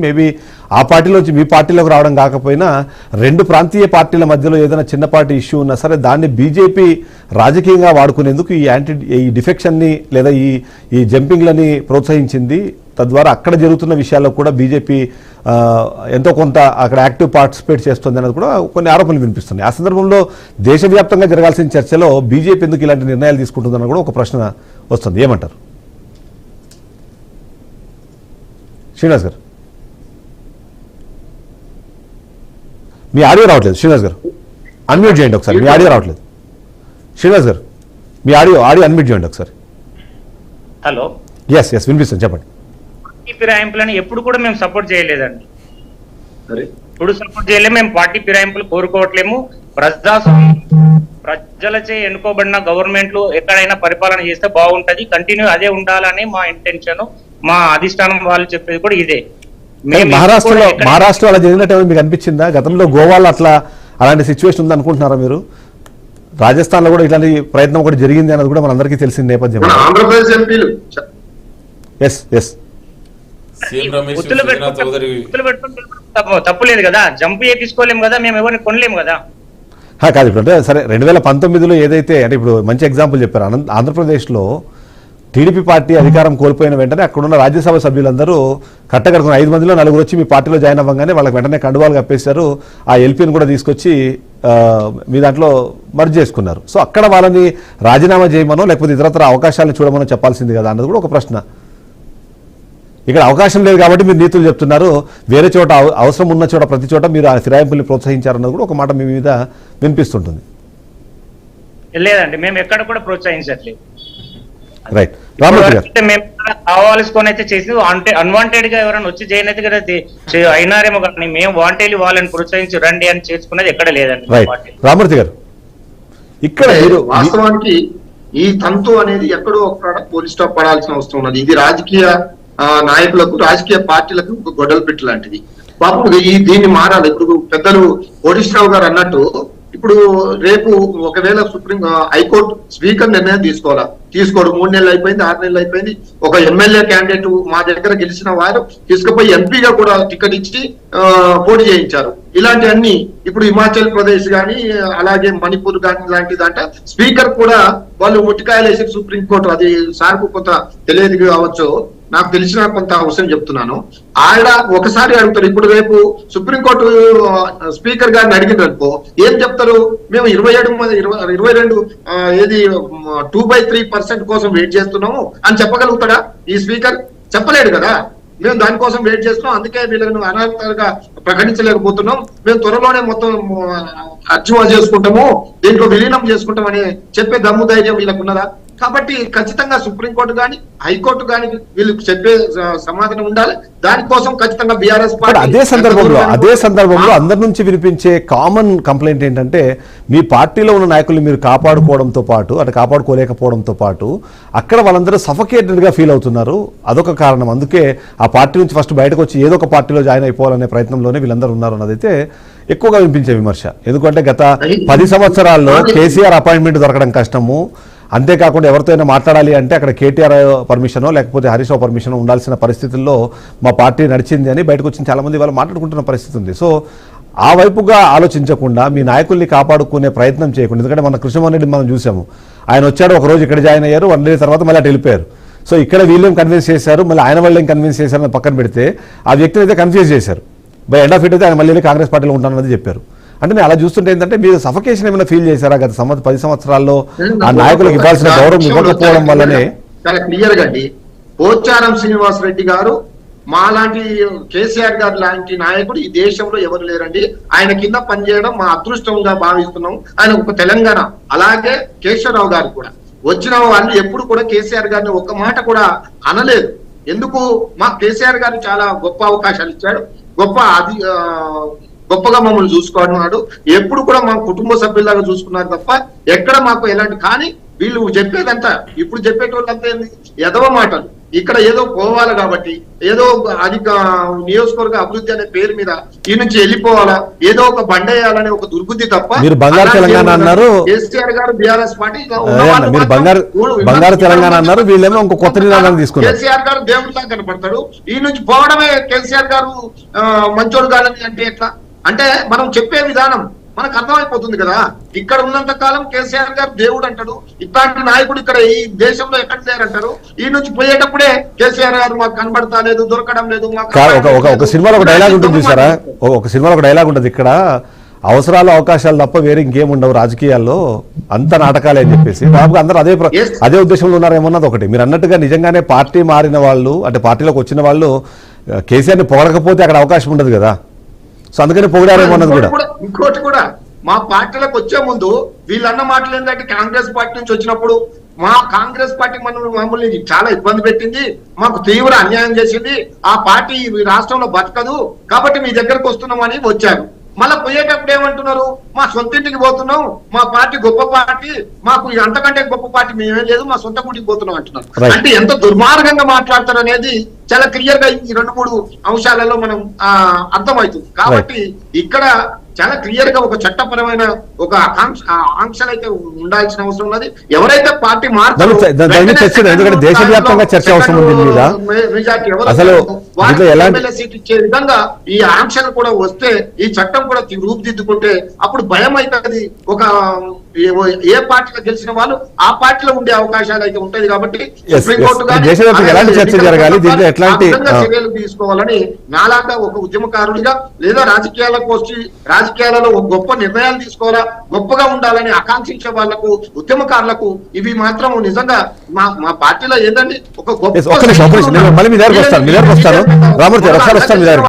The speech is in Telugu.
మేబీ ఆ పార్టీలోంచి మీ పార్టీలోకి రావడం కాకపోయినా రెండు ప్రాంతీయ పార్టీల మధ్యలో ఏదైనా చిన్నపాటి ఇష్యూ ఉన్నా సరే దాన్ని బీజేపీ రాజకీయంగా వాడుకునేందుకు ఈ డిఫెక్షన్ని లేదా ఈ జంపింగ్లని ప్రోత్సహించింది. తద్వారా అక్కడ జరుగుతున్న విషయాల్లో కూడా బీజేపీ ఎంతో కొంత అక్కడ యాక్టివ్ పార్టిసిపేట్ చేస్తుంది అనేది కూడా కొన్ని ఆరోపణలు వినిపిస్తున్నాయి. ఆ సందర్భంలో దేశవ్యాప్తంగా జరగాల్సిన చర్చలో బీజేపీ ఎందుకు ఇలాంటి నిర్ణయాలు తీసుకుంటుందని కూడా ఒక ప్రశ్న వస్తుంది. ఏమంటారు శ్రీనివాస్ గారు? మీ ఆడియో రావట్లేదు శ్రీనివాస్ గారు, అన్మ్యూట్ చేయండి ఒకసారి. మీ ఆడియో రావట్లేదు శ్రీనివాస్ గారు, మీ ఆడియో అన్మ్యూట్ చేయండి ఒకసారి. హలో, ఎస్ వినిపిస్తుంది, చెప్పండి. పార్టీ ఫిరాయింపులను ఎప్పుడు కూడా మేము సపోర్ట్ చేయలేదండి. ఇప్పుడు సపోర్ట్ చేయలేము, మేము పార్టీ ఫిరాయింపులు కోరుకోవట్లేము. ప్రజలచే ఎన్నుకోబడిన గవర్నమెంట్లు ఎక్కడైనా పరిపాలన చేస్తే బాగుంటది, కంటిన్యూ అదే ఉండాలని మా ఇంటెన్షన్. మా అధిష్టానం వాళ్ళు చెప్పేది కూడా ఇదే. మహారాష్ట్ర అలా జరిగినట్టు మీకు అనిపించిందా? గతంలో గోవాలో అలాంటి సిచ్యువేషన్ ఉంది అనుకుంటున్నారా మీరు? రాజస్థాన్ లో కూడా ఇట్లాంటి ప్రయత్నం కూడా జరిగింది అన్నది కూడా మనందరికీ తెలిసిన నేపథ్యం. తప్పులేదు కదా, జంప్ చేయించుకోలేము కదా, మేము ఎవరిని కొనలేము కదా. కాదు, ఇప్పుడు అంటే సరే 2019లో ఏదైతే అంటే ఇప్పుడు మంచి ఎగ్జాంపుల్ చెప్పారు. ఆంధ్రప్రదేశ్లో టీడీపీ పార్టీ అధికారం కోల్పోయిన వెంటనే అక్కడున్న రాజ్యసభ సభ్యులందరూ కట్టకడుకున్న 5 మందిలో 4 వచ్చి మీ పార్టీలో జాయిన్ అవ్వగానే వాళ్ళకి వెంటనే కండువాలు కప్పేశారు. ఆ ఎల్పీని కూడా తీసుకొచ్చి మీ దాంట్లో మర్జ్ చేసుకున్నారు. సో అక్కడ వాళ్ళని రాజీనామా చేయమనో లేకపోతే ఇతరత్ర అవకాశాలను చూడమనో చెప్పాల్సింది కదా అన్నది కూడా ఒక ప్రశ్న. ఇక్కడ అవకాశం లేదు కాబట్టి మీరు నీతులు చెప్తున్నారు, వేరే చోట అవసరం ఉన్న చోట ప్రతి చోట మీరు ఆ ఫిరాయింపుల్ని ప్రోత్సహించారన్నది కూడా ఒక మాట మీ మీద వినిపిస్తుంటుంది. లేదండి, మేము ఎక్కడ కూడా ప్రోత్సహించట్లేదు. రైట్, రామూర్తి గారు, మేము కావాల్సుకొని అయితే చేసి అన్వాంటెడ్ గా ఎవరైనా వచ్చి చేయనైతే కదా అయినారేమో కానీ మేము వాంటెడ్ వాళ్ళని ప్రోత్సహించి రండి అని చేసుకునేది ఎక్కడ లేదండి. రైట్, రామూర్తి గారు, ఇక్కడ వాస్తవానికి ఈ తంతు అనేది ఎక్కడో ఒక్కడ పోలీస్ స్టాప్ పడాల్సిన అవసరం ఉన్నది. ఇది రాజకీయ నాయకులకు, రాజకీయ పార్టీలకు గొడ్డలు పెట్టు లాంటిది. పాపం దీన్ని మారాలి. ఇప్పుడు పెద్దలు కోటేశ్వరరావు గారు అన్నట్టు ఇప్పుడు రేపు ఒకవేళ హైకోర్టు స్పీకర్ నిర్ణయం తీసుకోడు 3 నెలలు అయిపోయింది, 6 నెలలు అయిపోయింది. ఒక ఎమ్మెల్యే క్యాండిడేట్ మా దగ్గర గెలిచిన వారు తీసుకుపోయి ఎంపీగా కూడా టికెట్ ఇచ్చి పోటీ చేయించారు. ఇలాంటివన్నీ ఇప్పుడు హిమాచల్ ప్రదేశ్ కానీ అలాగే మణిపూర్ కానీ ఇలాంటి దాంట్లో స్పీకర్ కూడా వాళ్ళు ముట్టికాయలు వేసి సుప్రీంకోర్టు, అది సార్కు కొంత తెలియదు కావచ్చు, నాకు తెలిసిన కొంత అవసరం చెప్తున్నాను. ఆవిడ ఒకసారి అడుగుతారు. ఇప్పుడు రేపు సుప్రీంకోర్టు స్పీకర్ గారిని అడిగిననుకో ఏం చెప్తారు? మేము 22 ఏది 2/3% కోసం వెయిట్ చేస్తున్నాము అని చెప్పగలుగుతాడా ఈ స్పీకర్? చెప్పలేడు కదా. మేము దానికోసం వెయిట్ చేస్తున్నాం, అందుకే వీళ్ళను అనర్హతగా ప్రకటించలేకపోతున్నాం, మేము త్వరలోనే మొత్తం అర్జీవా చేసుకుంటాము, దీంట్లో విలీనం చేసుకుంటాం అని చెప్పే దమ్ము ధైర్యం వీళ్ళకు ఉన్నదా? కాబట్టి ఖచ్చితంగా సుప్రీంకోర్టు కానీ హైకోర్టు కానీ వీళ్ళకి చెప్పే సమాధానం ఉండాలి. దానికోసం ఖచ్చితంగా బీఆర్ఎస్ పార్టీ అదే సందర్భంలో అందరి నుంచి వినిపించే కామన్ కంప్లైంట్ ఏంటంటే మీ పార్టీలో ఉన్న నాయకుల్ని మీరు కాపాడుకోవడంతో పాటు కాపాడుకోలేకపోవడంతో పాటు అక్కడ వాళ్ళందరూ సఫకేటెడ్ గా ఫీల్ అవుతున్నారు. అదొక కారణం. అందుకే ఆ పార్టీ నుంచి ఫస్ట్ బయటకు వచ్చి ఏదో ఒక పార్టీలో జాయిన్ అయిపోవాలనే ప్రయత్నంలోనే వీళ్ళందరూ ఉన్నారు అన్నదైతే ఎక్కువగా వినిపించే విమర్శ. ఎందుకంటే గత 10 సంవత్సరాల్లో కేసీఆర్ అపాయింట్మెంట్ దొరకడం కష్టము, అంతేకాకుండా ఎవరితో అయినా మాట్లాడాలి అంటే అక్కడ కేటీఆర్ పర్మిషనో లేకపోతే హరీష్ రావు పర్మిషనో ఉండాల్సిన పరిస్థితుల్లో మా పార్టీ నడిచింది అని బయటకు వచ్చిన చాలా మంది వాళ్ళు మాట్లాడుకుంటున్న పరిస్థితి ఉంది. సో ఆ వైపుగా ఆలోచించకుండా మీ నాయకుల్ని కాపాడుకునే ప్రయత్నం చేయకుండా, ఎందుకంటే మన కృష్ణమోహన్ రెడ్డి మనం చూసాము, ఆయన వచ్చాడు, ఒక రోజు ఇక్కడ జాయిన్ అయ్యారు, 1 డే తర్వాత మళ్ళీ అటు వెళ్ళిపోయారు. సో ఇక్కడ వీళ్ళేం కన్విన్స్ చేశారు, మళ్ళీ ఆయన వాళ్ళు ఏం కన్విన్స్ చేశారని పక్కన పెడితే ఆ వ్యక్తిని అయితే కన్ఫ్యూజ్ చేశారు. బై ఎండ్ ఆఫ్ ఇట్ అయితే ఆయన మళ్ళీ కాంగ్రెస్ పార్టీలో ఉంటానన్నది చెప్పారు. అంటే నేను అలా చూస్తుంటే ఏంటంటే మీరు సఫకేషన్ ఏమైనా ఫీల్ చేశారా గత 10 సంవత్సరాల్లో ఆ నాయకులకు ఇవ్వాల్సిన గౌరవం ఇవ్వకపోవడం వల్లనే? చాలా క్లియర్ గా అండి, పోచారం శ్రీనివాస్ రెడ్డి గారు మాలాంటి కేసీఆర్ గారు లాంటి నాయకుడు ఈ దేశంలో ఎవరు లేరండి. ఆయన కింద పనిచేయడం మా అదృష్టంగా భావిస్తున్నాం. ఆయన ఒక తెలంగాణ. అలాగే కేశవరావు గారు కూడా వచ్చిన వాళ్ళు ఎప్పుడు కూడా కేసీఆర్ గారిని ఒక్క మాట కూడా అనలేదు. ఎందుకు? మా కేసీఆర్ గారు చాలా గొప్ప అవకాశాలు ఇచ్చాడు, గొప్పగా మమ్మల్ని చూసుకున్నాడు, ఎప్పుడు కూడా మా కుటుంబ సభ్యులాగా చూసుకున్నారు తప్ప ఎక్కడ మాకు ఎలాంటి. కానీ వీళ్ళు చెప్పేదంతా ఇప్పుడు చెప్పేటోళ్ళంతా ఎదవ మాటలు. ఇక్కడ ఏదో పోవాలి కాబట్టి ఏదో అది నియోజకవర్గ అభివృద్ధి అనే పేరు మీద ఈ నుంచి వెళ్ళిపోవాలా, ఏదో ఒక బండేయాలనే ఒక దుర్బుద్ధి తప్ప మీరు బంగారు తెలంగాణ అన్నారు, కేసీఆర్ గారు బీఆర్ఎస్ పార్టీ మీరు బంగారు తెలంగాణ అన్నారు, వీళ్ళేమో ఇంకో కొత్త నినాదాన్ని తీసుకున్నారు. కేసీఆర్ గారు దేవుడిలా కనపడతాడు, ఈ నుంచి పోవడమే కేసీఆర్ గారు మంచోడు కాదని అంటే ఎట్లా? అంటే మనం చెప్పే విధానం మనకు అర్థమైపోతుంది కదా. ఇక్కడ ఉన్నంత కాలం కేసీఆర్ గారు దేవుడు అంటాడు, ఇట్లాంటి నాయకుడు ఇక్కడ ఈ దేశంలో ఎక్కడ లేరంటారు. ఈ నుంచి పోయేటప్పుడే కేసీఆర్ గారు మాకు కనబడతా లేదు, దొరకడం లేదు. ఒక సినిమాలో ఒక డైలాగ్ ఉంటుంది చూసారా, ఒక సినిమాలో ఒక డైలాగ్ ఉంటుంది, ఇక్కడ అవసరాలు అవకాశాలు తప్ప వేరే ఇంకేం ఉండవు రాజకీయాల్లో, అంత నాటకాలే అని చెప్పేసి. దాదాపుగా అందరూ అదే ఉద్దేశంలో ఉన్నారేమన్నది ఒకటి. మీరు అన్నట్టుగా నిజంగానే పార్టీ మారిన వాళ్ళు, అంటే పార్టీలోకి వచ్చిన వాళ్ళు కేసీఆర్ని పొగడకపోతే అక్కడ అవకాశం ఉండదు కదా, సో అందుకని పొగిడారేమో అన్నది కూడా. ఇంకోటి కూడా, మా పార్టీలకు వచ్చే ముందు వీళ్ళన్న మాటలు ఏంటంటే కాంగ్రెస్ పార్టీ నుంచి వచ్చినప్పుడు మా కాంగ్రెస్ పార్టీ మమ్మల్ని చాలా ఇబ్బంది పెట్టింది, మాకు తీవ్ర అన్యాయం చేసింది, ఆ పార్టీ ఈ రాష్ట్రంలో బతకదు కాబట్టి మీ దగ్గరకు వస్తున్నామని వచ్చారు. మళ్ళీ పోయేటప్పుడు ఏమంటున్నారు, మా సొంత ఇంటికి పోతున్నాం, మా పార్టీ గొప్ప పార్టీ, మాకు అంతకంటే గొప్ప పార్టీ మేమేం లేదు, మా సొంత గుడికి పోతున్నాం అంటున్నారు. అంటే ఎంత దుర్మార్గంగా మాట్లాడతారు అనేది చాలా క్లియర్ గా ఈ 2-3 అంశాలలో మనం అర్థమవుతుంది. కాబట్టి ఇక్కడ చాలా క్లియర్ గా ఒక చట్టపరమైన ఒక ఆంక్షలు అయితే ఉండాల్సిన అవసరం ఉన్నది. ఎవరైతే పార్టీ దేశవ్యాప్తంగా చర్చ అవసరం ఉంది అసలు సీట్ ఇచ్చే విధంగా ఈ ఆంక్షలు కూడా వస్తే, ఈ చట్టం కూడా రూపుదిద్దుకుంటే అప్పుడు భయం అవుతుంది. ఒక ఏ పార్టీలో గెలిచిన వాళ్ళు ఆ పార్టీలో ఉండే అవకాశాలు అయితే ఉంటది. కాబట్టి చర్యలు తీసుకోవాలని నాలాగా ఒక ఉద్యమకారుడిగా లేదా రాజకీయాలకు వచ్చి రాజకీయాలలో ఒక గొప్ప నిర్ణయాలు తీసుకోవాలా, గొప్పగా ఉండాలని ఆకాంక్షించే వాళ్లకు, ఉద్యమకారులకు ఇవి మాత్రం నిజంగా మా పార్టీలో ఏంటండి ఒక గొప్ప